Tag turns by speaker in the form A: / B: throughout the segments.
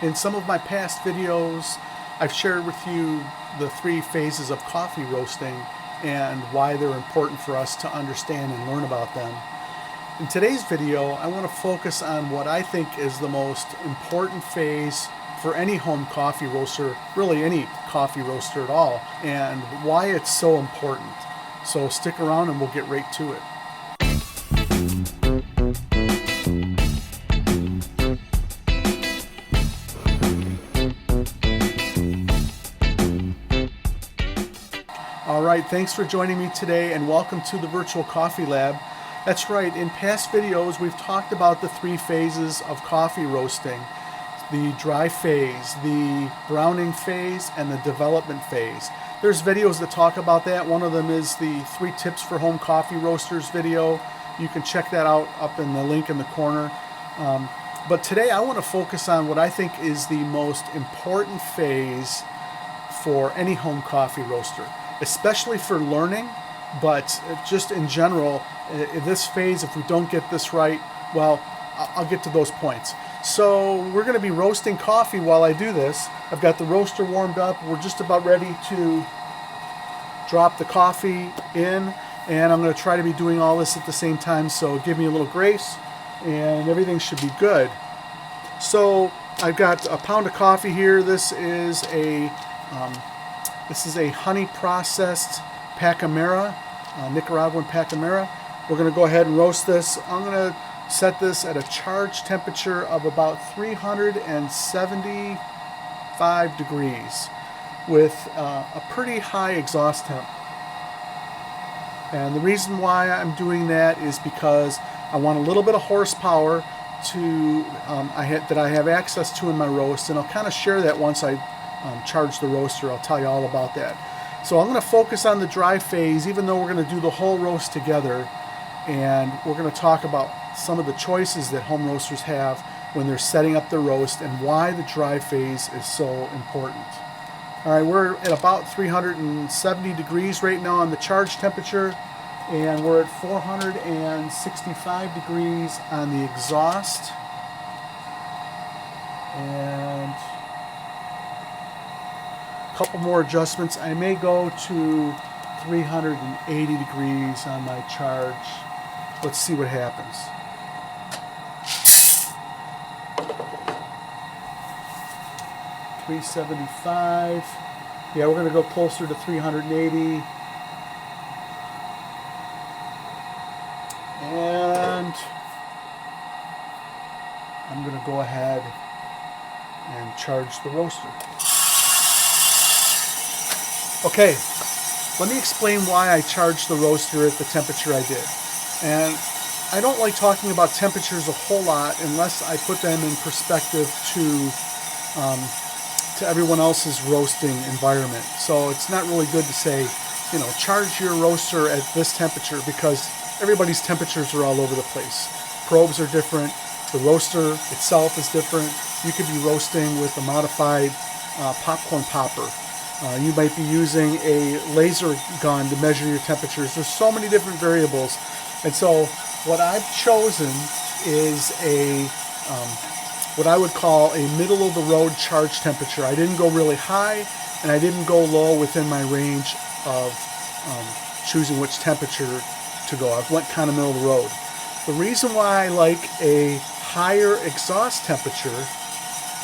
A: In some of my past videos, I've shared with you the three phases of coffee roasting and why they're important for us to understand and learn about them. In today's video, I want to focus on what I think is the most important phase for any home coffee roaster, really any coffee roaster at all, and why it's so important. So stick around and we'll get right to it. Alright, thanks for joining me today and welcome to the Virtual Coffee Lab. That's right, in past videos we've talked about the three phases of coffee roasting. The dry phase, the browning phase, and the development phase. There's videos that talk about that. One of them is the 3 tips for home coffee roasters video. You can check that out up in the link in the corner. But today I want to focus on what I think is the most important phase for any home coffee roaster, especially for learning, but just in general, in this phase, if we don't get this right, well, I'll get to those points. So we're going to be roasting coffee while I do this. I've got the roaster warmed up. We're just about ready to drop the coffee in, and I'm going to try to be doing all this at the same time, so give me a little grace and everything should be good. So I've got a pound of coffee here. This is a honey processed Pacamera, Nicaraguan Pacamera. We're going to go ahead and roast this. I'm going to set this at a charge temperature of about 375 degrees with a pretty high exhaust temp. And the reason why I'm doing that is because I want a little bit of horsepower that I have access to in my roast, and I'll kind of share that once I charge the roaster. I'll tell you all about that. So I'm going to focus on the dry phase, even though we're going to do the whole roast together, and we're going to talk about some of the choices that home roasters have when they're setting up their roast and why the dry phase is so important. All right, we're at about 370 degrees right now on the charge temperature, and we're at 465 degrees on the exhaust. And a couple more adjustments. I may go to 380 degrees on my charge. Let's see what happens. $375. Yeah, we're going to go closer to 380. And I'm going to go ahead and charge the roaster. Okay, let me explain why I charged the roaster at the temperature I did. And I don't like talking about temperatures a whole lot unless I put them in perspective to everyone else's roasting environment. So it's not really good to say, you know, charge your roaster at this temperature, because everybody's temperatures are all over the place. Probes are different. The roaster itself is different. You could be roasting with a modified popcorn popper. You might be using a laser gun to measure your temperatures. There's so many different variables. And so what I've chosen is what I would call a middle-of-the-road charge temperature. I didn't go really high, and I didn't go low within my range of choosing which temperature to go. I went kind of middle of the road. The reason why I like a higher exhaust temperature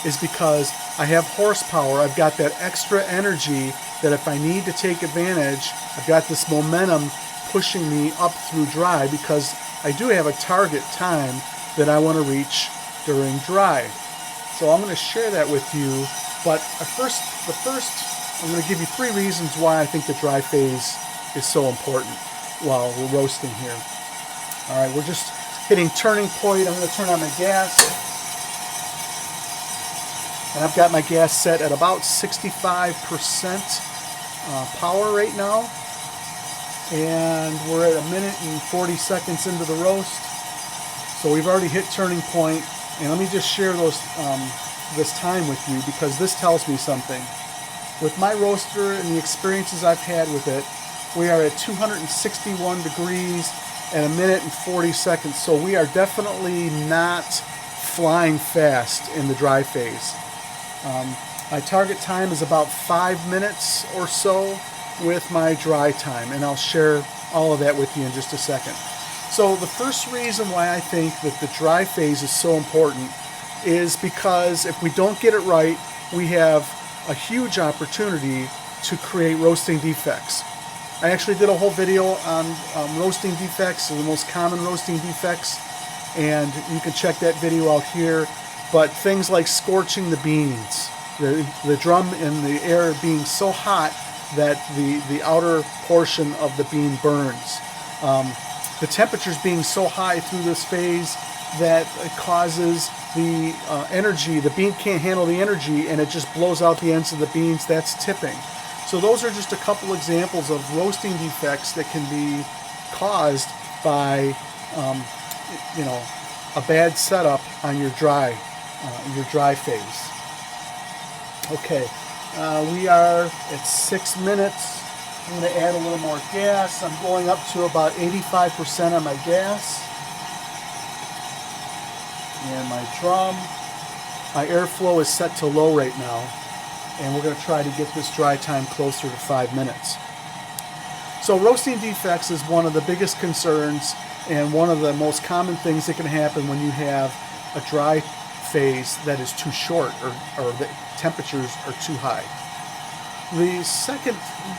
A: is because I have horsepower. I've got that extra energy that if I need to take advantage, I've got this momentum pushing me up through dry, because I do have a target time that I want to reach during dry. So I'm going to share that with you, but first I'm going to give you 3 reasons why I think the dry phase is so important while we're roasting here. All right, we're just hitting turning point. I'm going to turn on my gas, and I've got my gas set at about 65% power right now. And we're at 1 minute and 40 seconds into the roast. So we've already hit turning point. And let me just share this time with you, because this tells me something. With my roaster and the experiences I've had with it, we are at 261 degrees at 1 minute and 40 seconds. So we are definitely not flying fast in the dry phase. My target time is about 5 minutes or so with my dry time, and I'll share all of that with you in just a second. So the first reason why I think that the dry phase is so important is because if we don't get it right, we have a huge opportunity to create roasting defects. I actually did a whole video on roasting defects, the most common roasting defects, and you can check that video out here. But things like scorching the beans, the drum and the air being so hot that the outer portion of the bean burns. The temperatures being so high through this phase that it causes the energy, the bean can't handle the energy and it just blows out the ends of the beans. That's tipping. So those are just a couple examples of roasting defects that can be caused by a bad setup on your dry phase. Okay, we are at 6 minutes. I'm going to add a little more gas. I'm going up to about 85% on my gas. And my drum, my airflow is set to low right now. And we're going to try to get this dry time closer to 5 minutes. So roasting defects is one of the biggest concerns and one of the most common things that can happen when you have a dry phase that is too short or the temperatures are too high. The second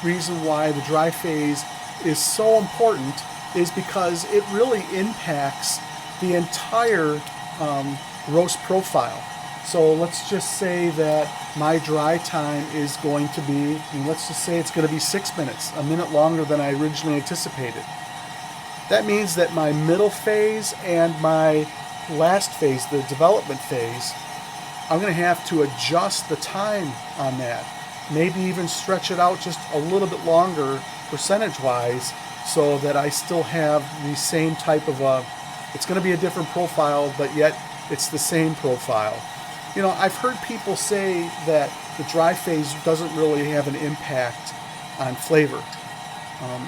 A: reason why the dry phase is so important is because it really impacts the entire roast profile. So let's just say that my dry time is going to be, let's just say it's going to be 6 minutes, a minute longer than I originally anticipated. That means that my middle phase and my last phase, the development phase, I'm going to have to adjust the time on that. Maybe even stretch it out just a little bit longer percentage-wise so that I still have the same type of it's going to be a different profile, but yet it's the same profile. I've heard people say that the dry phase doesn't really have an impact on flavor.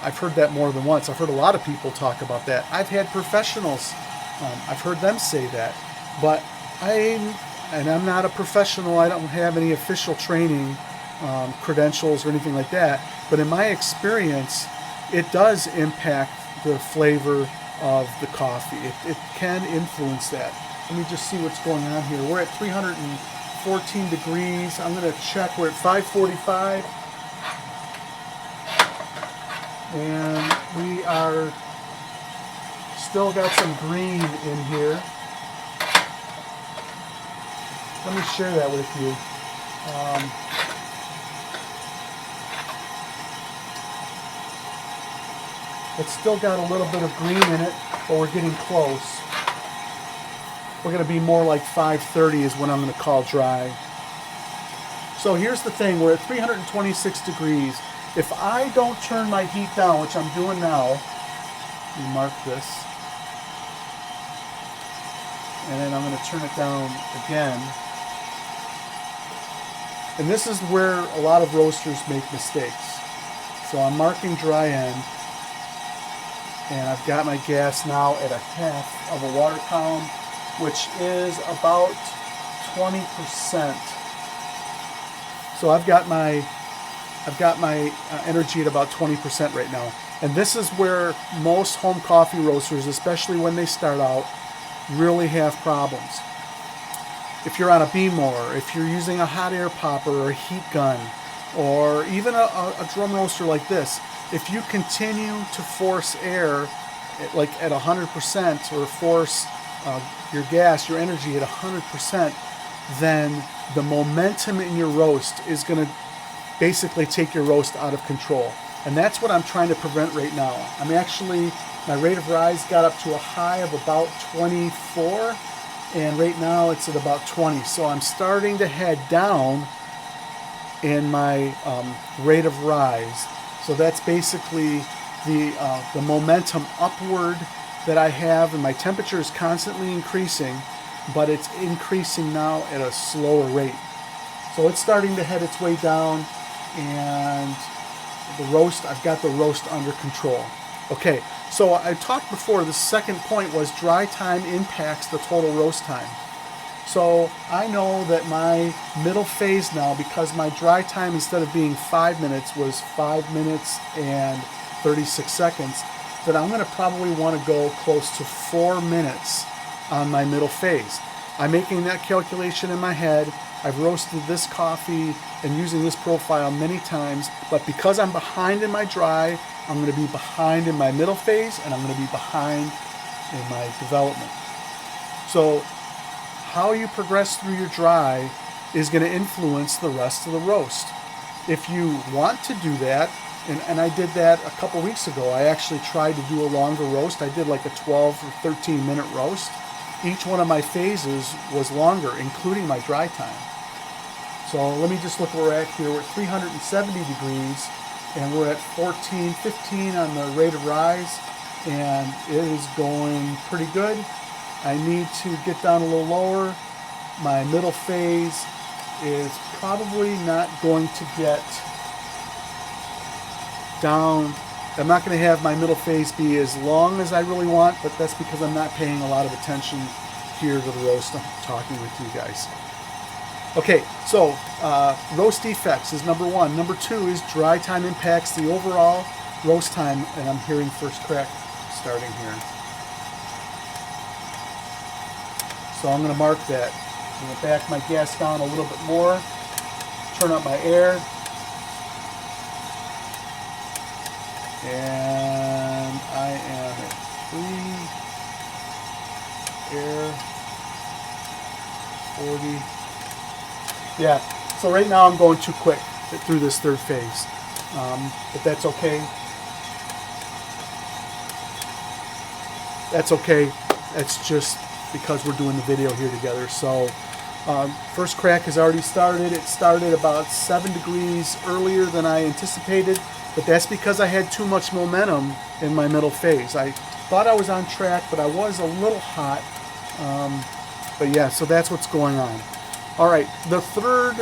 A: I've heard that more than once. I've heard a lot of people talk about that. I've had professionals, I've heard them say that, but I'm not a professional. I don't have any official training credentials or anything like that, but in my experience it does impact the flavor of the coffee. It can influence that. Let me just see what's going on here. We're at 314 degrees. I'm going to check. We're at 545 and we are still got some green in here. Let me share that with you. It's still got a little bit of green in it, but we're getting close. We're going to be more like 530 is what I'm going to call dry. So here's the thing. We're at 326 degrees. If I don't turn my heat down, which I'm doing now, let me mark this. And then I'm going to turn it down again. And this is where a lot of roasters make mistakes. So I'm marking dry end. And I've got my gas now at a half of a water column, which is about 20%. So I've got my energy at about 20% right now. And this is where most home coffee roasters, especially when they start out, really have problems. If you're on a BMOR, if you're using a hot air popper or a heat gun, or even a drum roaster like this, if you continue to force air like at 100% or force your gas, your energy at 100%, then the momentum in your roast is going to basically take your roast out of control. And that's what I'm trying to prevent right now. I'm actually, my rate of rise got up to a high of about 24, and right now it's at about 20. So I'm starting to head down in my rate of rise. So that's basically the momentum upward that I have, and my temperature is constantly increasing, but it's increasing now at a slower rate. So it's starting to head its way down, and the roast, I've got the roast under control. Okay, so I talked before, the second point was dry time impacts the total roast time. So I know that my middle phase now, because my dry time instead of being 5 minutes was 5 minutes and 36 seconds, that I'm going to probably want to go close to 4 minutes on my middle phase. I'm making that calculation in my head. I've roasted this coffee and using this profile many times, but because I'm behind in my dry, I'm going to be behind in my middle phase, and I'm going to be behind in my development. So how you progress through your dry is going to influence the rest of the roast. If you want to do that, and I did that a couple weeks ago, I actually tried to do a longer roast. I did like a 12 or 13 minute roast. Each one of my phases was longer, including my dry time. So let me just look where we're at here. We're at 370 degrees, and we're at 14, 15 on the rate of rise, and it is going pretty good. I need to get down a little lower. My middle phase is probably not going to get down. I'm not going to have my middle phase be as long as I really want, but that's because I'm not paying a lot of attention here to the roast. I'm talking with you guys. Okay, so roast defects is number one. Number two is dry time impacts the overall roast time, and I'm hearing first crack starting here. So I'm going to mark that. I'm going to back my gas down a little bit more, turn up my air, and I am at 3 air 40. Yeah, so right now I'm going too quick through this third phase, but that's okay. That's okay. That's just because we're doing the video here together. So first crack has already started. It started about 7 degrees earlier than I anticipated, but that's because I had too much momentum in my middle phase. I thought I was on track, but I was a little hot. But yeah, so that's what's going on. All right, the third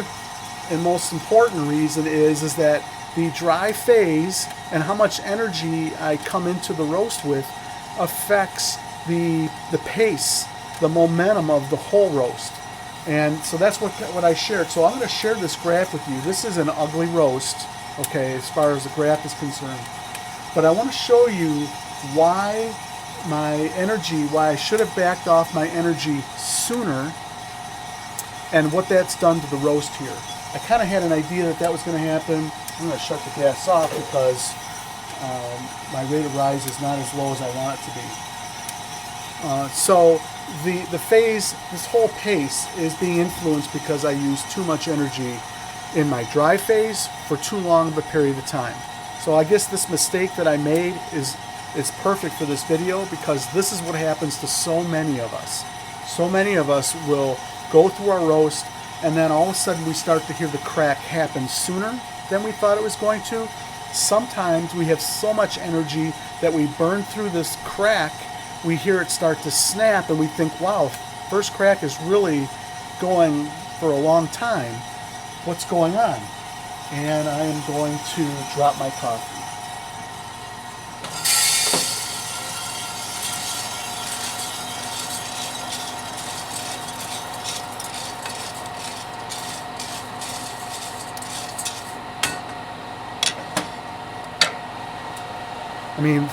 A: and most important reason is that the dry phase and how much energy I come into the roast with affects the pace, the momentum of the whole roast. And so that's what I shared. So I'm going to share this graph with you. This is an ugly roast, okay, as far as the graph is concerned. But I want to show you why my energy, why I should have backed off my energy sooner, and what that's done to the roast here. I kind of had an idea that was going to happen. I'm going to shut the gas off because my rate of rise is not as low as I want it to be. So the phase, this whole pace is being influenced because I use too much energy in my dry phase for too long of a period of time. So I guess this mistake that I made is perfect for this video, because this is what happens to so many of us. So many of us will go through our roast, and then all of a sudden we start to hear the crack happen sooner than we thought it was going to. Sometimes we have so much energy that we burn through this crack, we hear it start to snap, and we think, wow, first crack is really going for a long time. What's going on? And I am going to drop my coffee. I mean,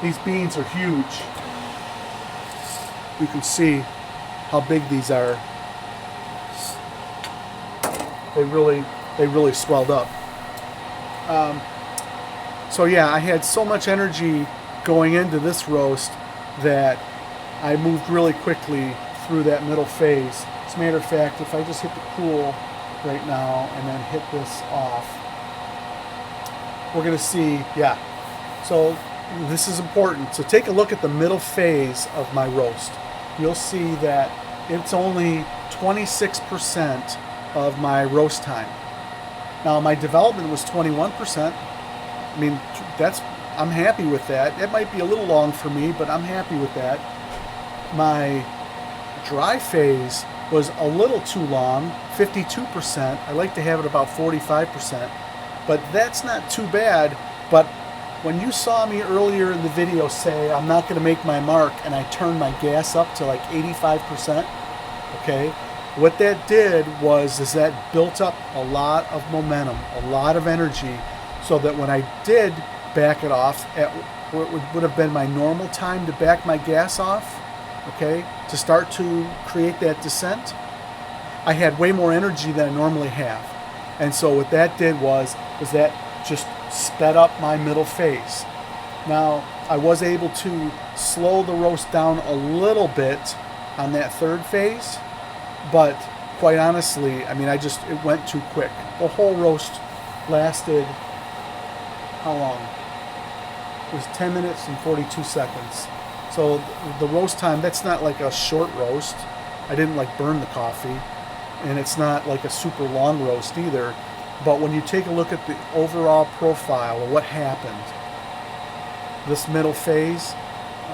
A: these beans are huge. You can see how big these are. They really swelled up. So yeah, I had so much energy going into this roast that I moved really quickly through that middle phase. As a matter of fact, if I just hit the cool right now and then hit this off, we're going to see, yeah. So this is important. So take a look at the middle phase of my roast. You'll see that it's only 26% of my roast time. Now my development was 21%. I mean, I'm happy with that. It might be a little long for me, but I'm happy with that. My dry phase was a little too long, 52%. I like to have it about 45%, but that's not too bad. But when you saw me earlier in the video say I'm not going to make my mark, and I turned my gas up to like 85%, Okay, what that did is that built up a lot of momentum, a lot of energy, so that when I did back it off at what would have been my normal time to back my gas off, okay, to start to create that descent, I had way more energy than I normally have. And so what that did was that just sped up my middle phase. Now, I was able to slow the roast down a little bit on that third phase, but quite honestly, I mean, it went too quick. The whole roast lasted, how long? It was 10 minutes and 42 seconds. So the roast time, that's not like a short roast. I didn't like burn the coffee, and it's not like a super long roast either. But when you take a look at the overall profile of what happened, this middle phase,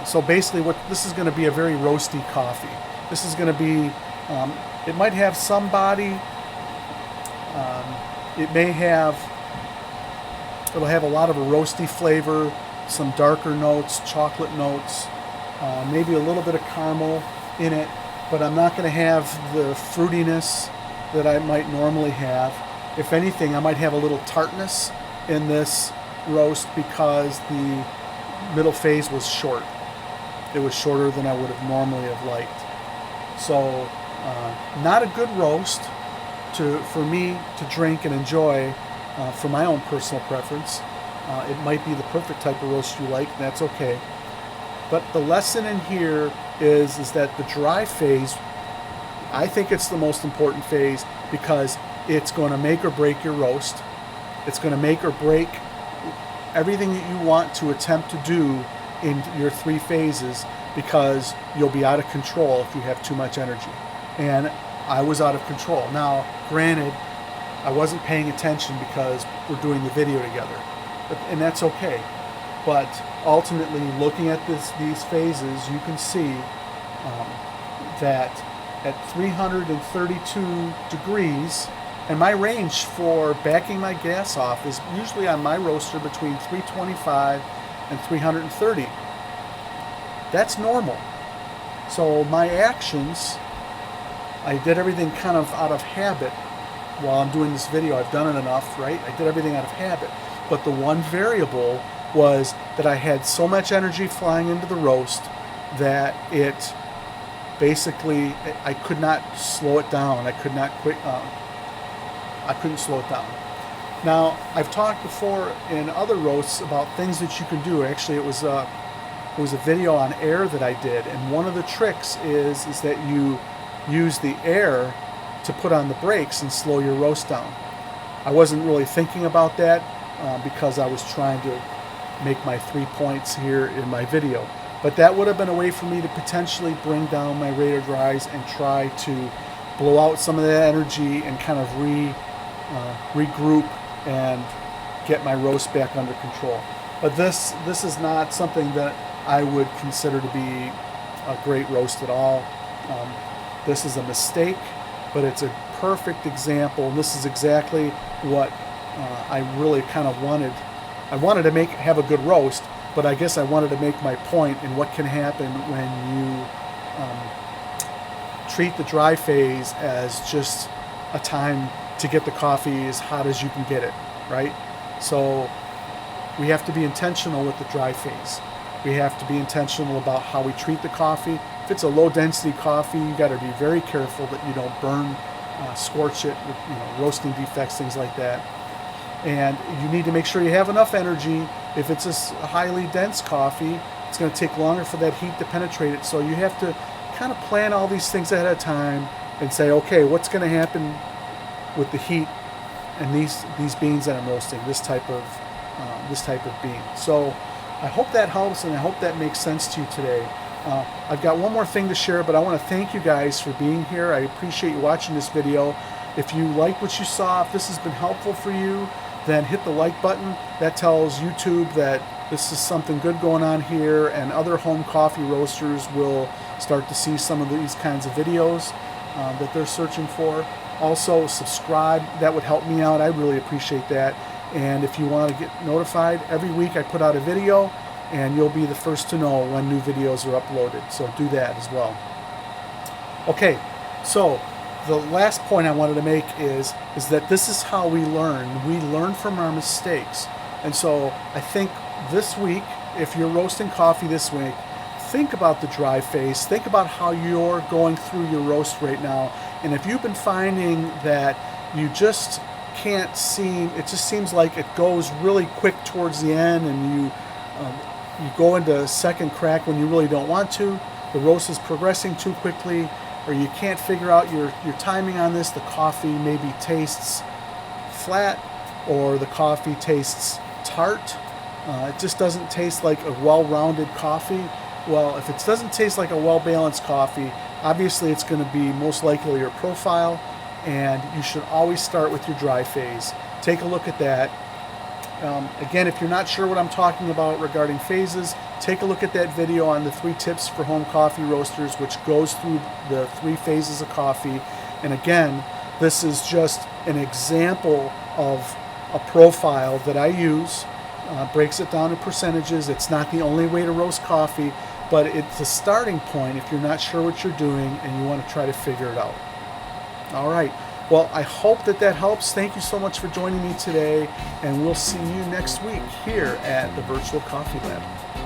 A: so basically this is going to be a very roasty coffee. This is going to be, it might have some body, it'll have a lot of a roasty flavor, some darker notes, chocolate notes, maybe a little bit of caramel in it, but I'm not going to have the fruitiness that I might normally have. If anything, I might have a little tartness in this roast because the middle phase was short. It was shorter than I would have normally have liked. So not a good roast for me to drink and enjoy for my own personal preference. It might be the perfect type of roast you like, and that's okay. But the lesson in here is that the dry phase, I think it's the most important phase because it's going to make or break your roast. It's going to make or break everything that you want to attempt to do in your three phases, because you'll be out of control if you have too much energy. And I was out of control. Now, granted, I wasn't paying attention because we're doing the video together, and that's okay. But ultimately, looking at these phases, you can see that at 332 degrees, and my range for backing my gas off is usually on my roaster between 325 and 330. That's normal. So my actions, I did everything kind of out of habit while I'm doing this video. I've done it enough, right? I did everything out of habit. But the one variable was that I had so much energy flying into the roast that it basically, I could not slow it down. I couldn't slow it down. Now, I've talked before in other roasts about things that you can do. Actually, it was a video on air that I did, and one of the tricks is that you use the air to put on the brakes and slow your roast down. I wasn't really thinking about that because I was trying to make my 3 points here in my video. But that would have been a way for me to potentially bring down my rate of dries and try to blow out some of that energy and kind of regroup and get my roast back under control. But this is not something that I would consider to be a great roast at all. This is a mistake, but it's a perfect example, and this is exactly what I really kind of wanted. I wanted to have a good roast, but I guess I wanted to make my point in what can happen when you treat the dry phase as just a time to get the coffee as hot as you can get it, right? So we have to be intentional with the dry phase. We have to be intentional about how we treat the coffee. If it's a low density coffee, you got to be very careful that you don't burn, scorch it with roasting defects, things like that. And you need to make sure you have enough energy. If it's a highly dense coffee, it's going to take longer for that heat to penetrate it. So you have to kind of plan all these things ahead of time and say, okay, what's going to happen with the heat and these beans that I'm roasting, this type of bean. So I hope that helps, and I hope that makes sense to you today. I've got one more thing to share, but I want to thank you guys for being here. I appreciate you watching this video. If you like what you saw, if this has been helpful for you, then hit the like button. That tells YouTube that this is something good going on here, and other home coffee roasters will start to see some of these kinds of videos that they're searching for. Also, subscribe. That would help me out. I really appreciate that. And if you want to get notified, every week I put out a video, and you'll be the first to know when new videos are uploaded. So do that as well. Okay, So the last point I wanted to make is that this is how we learn. We learn from our mistakes. And so I think this week, if you're roasting coffee this week, think about the dry phase. Think about how you're going through your roast right now. And if you've been finding that you just can't seem, it just seems like it goes really quick towards the end, and you go into second crack when you really don't want to, the roast is progressing too quickly, or you can't figure out your timing on this, the coffee maybe tastes flat or the coffee tastes tart. It just doesn't taste like a well-rounded coffee. Well, if it doesn't taste like a well-balanced coffee, obviously it's going to be most likely your profile, and you should always start with your dry phase. Take a look at that. Again, if you're not sure what I'm talking about regarding phases, take a look at that video on the 3 tips for home coffee roasters, which goes through the 3 phases of coffee. And again, this is just an example of a profile that I use. Breaks it down to percentages. It's not the only way to roast coffee, but it's a starting point if you're not sure what you're doing and you want to try to figure it out. All right. Well, I hope that helps. Thank you so much for joining me today, and we'll see you next week here at the Virtual Coffee Lab.